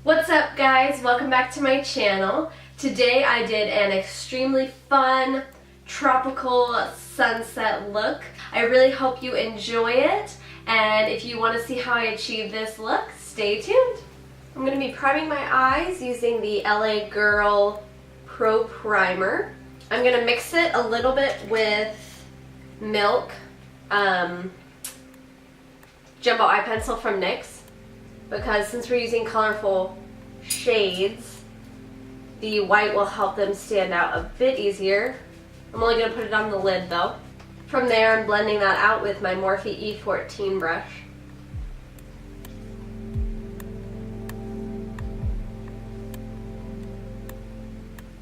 What's up, guys? Welcome back to my channel. Today I did an extremely fun tropical sunset look. I really hope you enjoy it, and if you want to see how I achieve this look, stay tuned. I'm going to be priming my eyes using the LA Girl Pro Primer. I'm going to mix it a little bit with Milk Jumbo Eye Pencil from NYX, because since we're using colorful shades, the white will help them stand out a bit easier. I'm only going to put it on the lid though. From there, I'm blending that out with my Morphe E14 brush.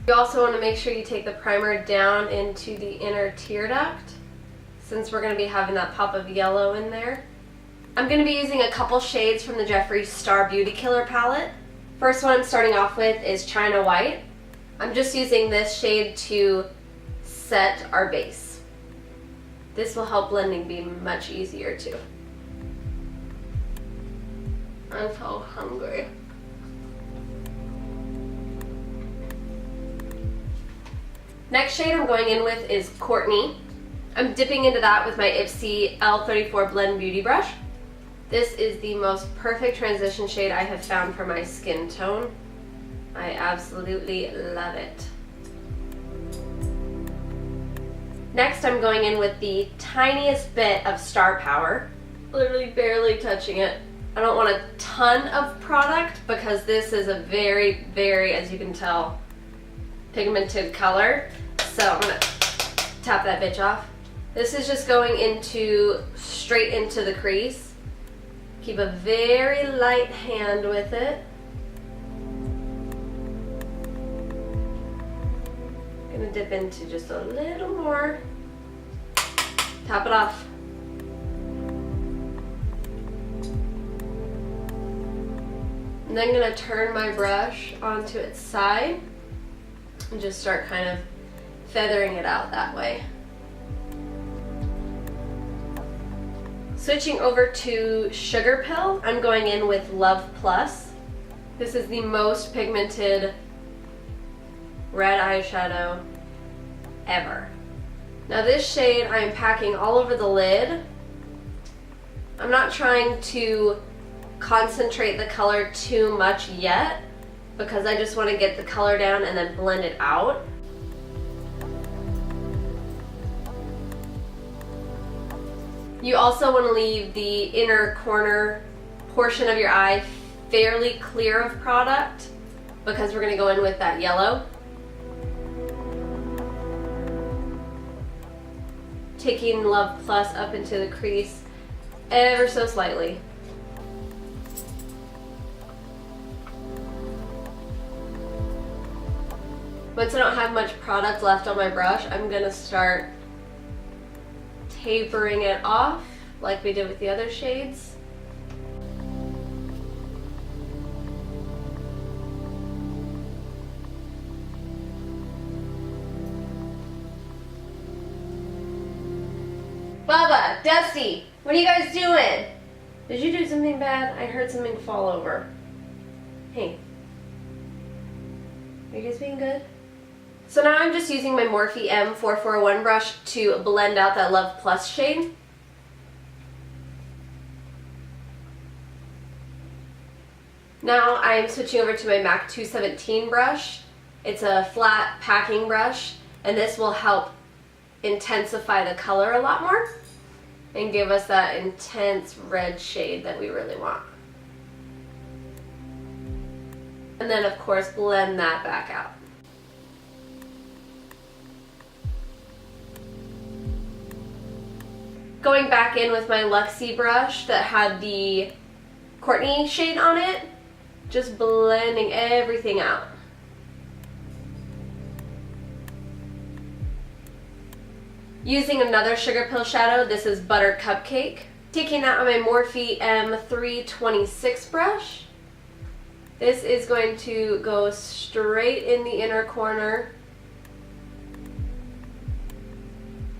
You also want to make sure you take the primer down into the inner tear duct, since we're going to be having that pop of yellow in there. I'm going to be using a couple shades from the Jeffree Star Beauty Killer palette. First one I'm starting off with is China White. I'm just using this shade to set our base. This will help blending be much easier too. I'm so hungry. Next shade I'm going in with is Courtney. I'm dipping into that with my Ipsy L34 Blend Beauty Brush. This is the most perfect transition shade I have found for my skin tone. I absolutely love it. Next, I'm going in with the tiniest bit of Star Power, literally barely touching it. I don't want a ton of product because this is a very, as you can tell, pigmented color. So I'm gonna tap that bitch off. This is just going straight into the crease. Keep a very light hand with it. Gonna dip into just a little more. Tap it off. And then I'm gonna turn my brush onto its side and just start kind of feathering it out that way. Switching over to Sugar Pill, I'm going in with Love Plus. This is the most pigmented red eyeshadow ever. Now this shade I am packing all over the lid. I'm not trying to concentrate the color too much yet because I just want to get the color down and then blend it out. You also want to leave the inner corner portion of your eye fairly clear of product because we're going to go in with that yellow. Taking Love Plus up into the crease ever so slightly. Once I don't have much product left on my brush, I'm going to start tapering it off like we did with the other shades. Bubba, Dusty, what are you guys doing? Did you do something bad? I heard something fall over. Hey, are you guys being good? So now I'm just using my Morphe M441 brush to blend out that Love Plus shade. Now I'm switching over to my MAC 217 brush. It's a flat packing brush, and this will help intensify the color a lot more and give us that intense red shade that we really want. And then of course blend that back out. Going back in with my Luxie brush that had the Courtney shade on it, just blending everything out. Using another Sugar Pill shadow, this is Butter Cupcake. Taking that on my Morphe M326 brush. This is going to go straight in the inner corner.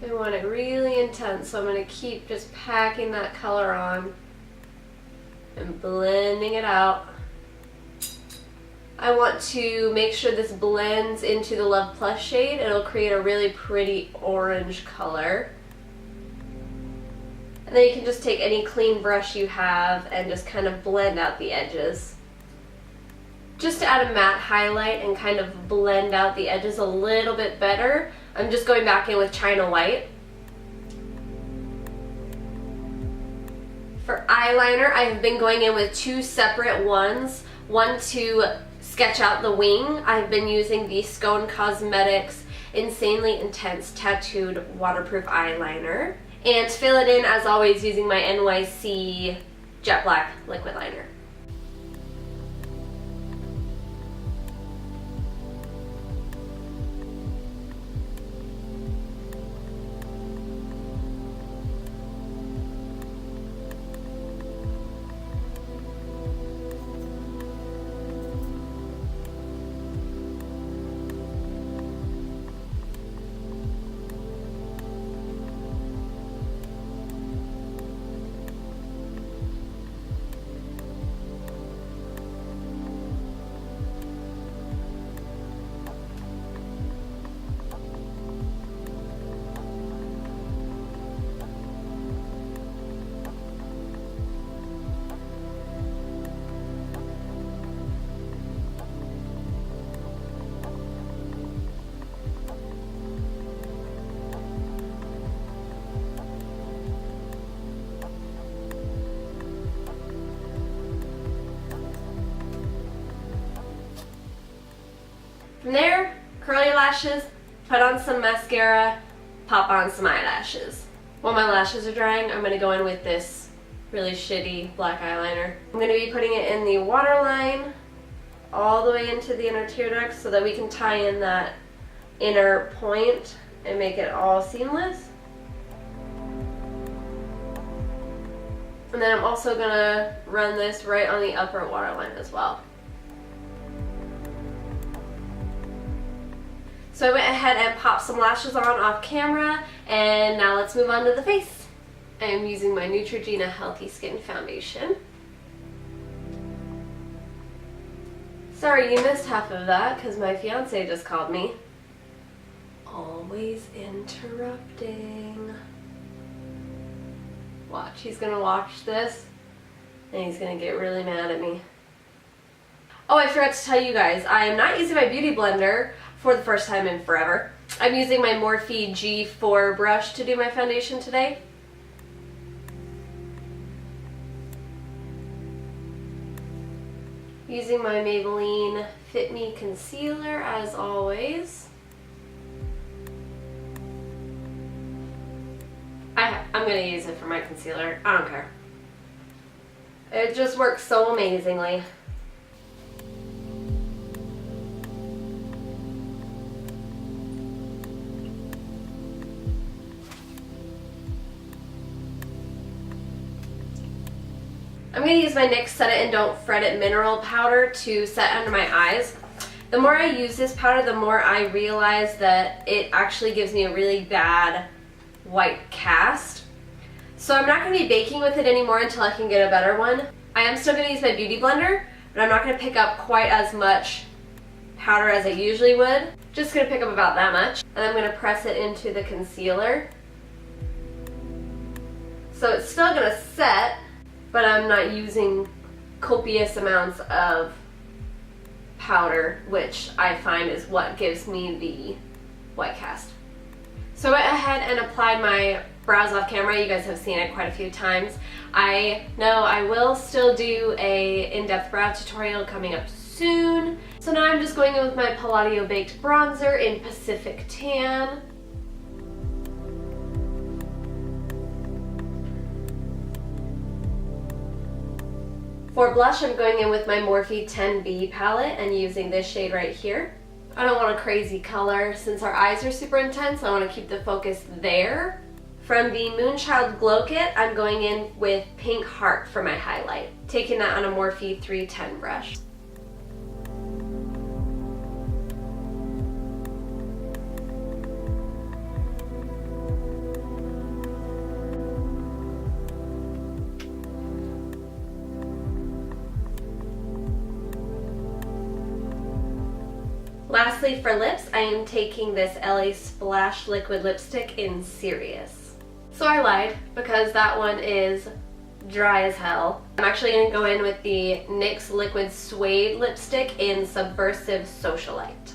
I want it really intense, so I'm going to keep just packing that color on and blending it out. I want to make sure this blends into the Love Plus shade. It'll create a really pretty orange color. And then you can just take any clean brush you have and just kind of blend out the edges. Just to add a matte highlight and kind of blend out the edges a little bit better, I'm just going back in with China White. For eyeliner, I have been going in with two separate ones. One to sketch out the wing. I've been using the Scone Cosmetics Insanely Intense Tattooed Waterproof Eyeliner. And to fill it in, as always, using my NYC Jet Black Liquid Liner. From there, curl your lashes, put on some mascara, pop on some eyelashes. While my lashes are drying, I'm going to go in with this really shitty black eyeliner. I'm going to be putting it in the waterline all the way into the inner tear duct so that we can tie in that inner point and make it all seamless. And then I'm also going to run this right on the upper waterline as well. So I went ahead and popped some lashes on off camera, and now let's move on to the face. I am using my Neutrogena Healthy Skin Foundation. Sorry you missed half of that because my fiance just called me. Always interrupting. Watch, he's gonna watch this and he's gonna get really mad at me. Oh, I forgot to tell you guys, I am not using my beauty blender for the first time in forever. I'm using my Morphe G4 brush to do my foundation today. Using my Maybelline Fit Me Concealer as always. I'm gonna use it for my concealer, I don't care. It just works so amazingly. I'm going to use my NYX Set It and Don't Fret It mineral powder to set under my eyes. The more I use this powder, the more I realize that it actually gives me a really bad white cast. So I'm not going to be baking with it anymore until I can get a better one. I am still going to use my beauty blender, but I'm not going to pick up quite as much powder as I usually would. Just going to pick up about that much. And I'm going to press it into the concealer. So it's still going to set, but I'm not using copious amounts of powder, which I find is what gives me the white cast. So I went ahead and applied my brows off camera. You guys have seen it quite a few times. I know I will still do a in-depth brow tutorial coming up soon. So now I'm just going in with my Palladio Baked Bronzer in Pacific Tan. For blush, I'm going in with my Morphe 10B palette and using this shade right here. I don't want a crazy color. Since our eyes are super intense, I want to keep the focus there. From the Moonchild Glow Kit, I'm going in with Pink Heart for my highlight, taking that on a Morphe 310 brush. Lastly, for lips, I am taking this LA Splash liquid lipstick in Serious. So I lied, because that one is dry as hell. I'm actually going to go in with the NYX Liquid Suede lipstick in Subversive Socialite.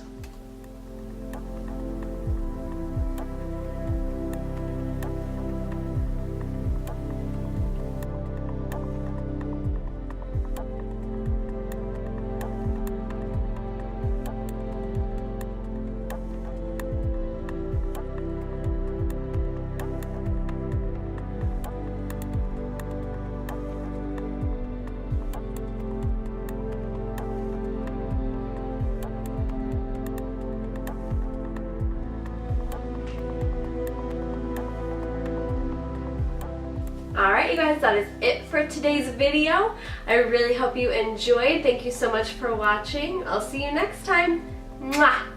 Alright you guys, that is it for today's video. I really hope you enjoyed. Thank you so much for watching. I'll see you next time. Mwah!